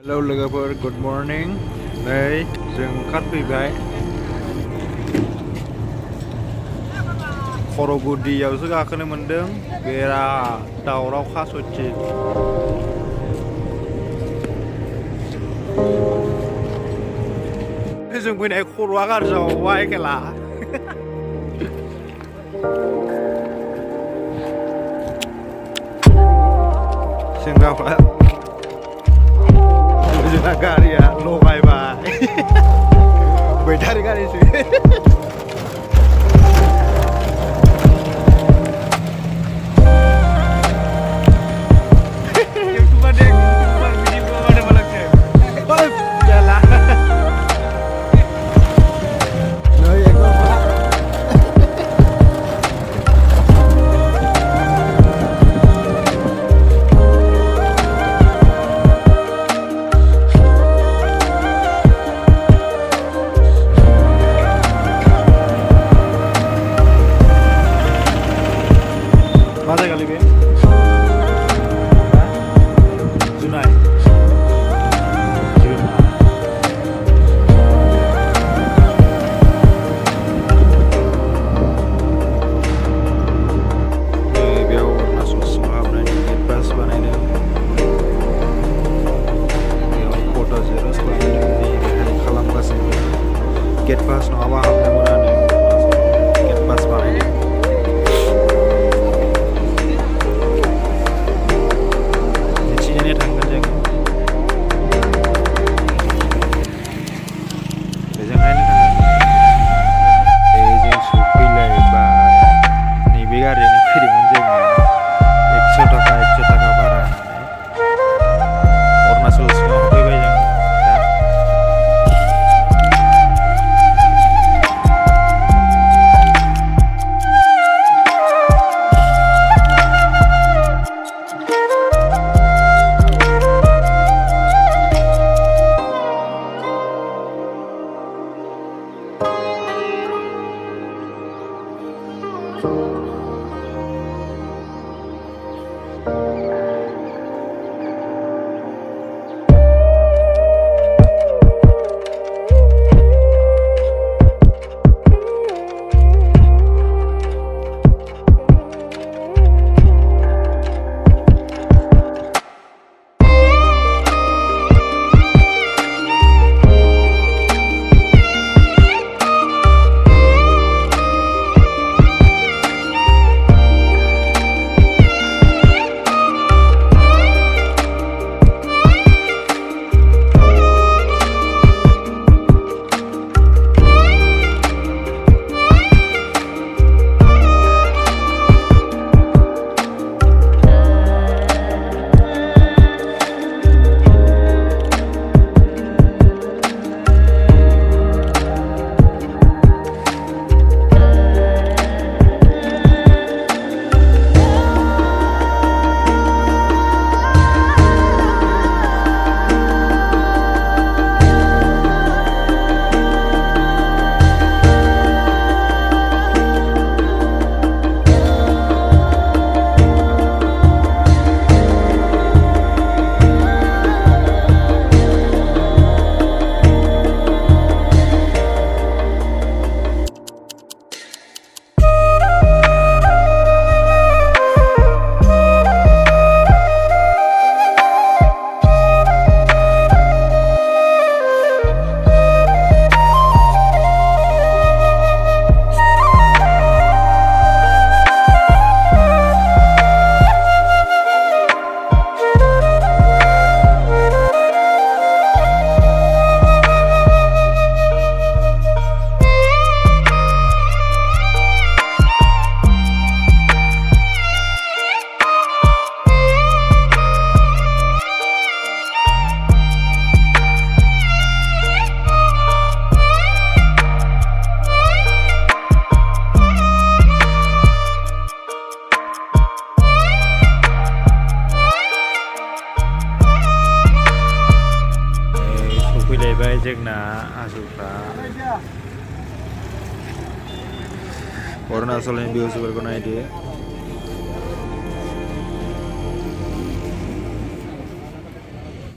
Hello लोगोफोर, good morning. नै जों ओंखारफैबाय खर'गुदियावसो गाखोनो मोनदों। बिराद दावराव खास'थि। जों फैनाय खर'आ गाज्रि जाबावबाय खेला। सेंग्राफ्रा जोंना गारिया लगायबाय। Battery गारिसो। Get pass nggak apa mudah nih. Get pass banget. Di sini nih tanggal jeng. Bejang ini tanggal. Jeng supi lebar. Nih biar ini piringan jeng. 100 taka barang. Arunachal semua koy bejang. जोंना आसुफ्रा अरुणाचलनि भिउसफोरखौ नायदो।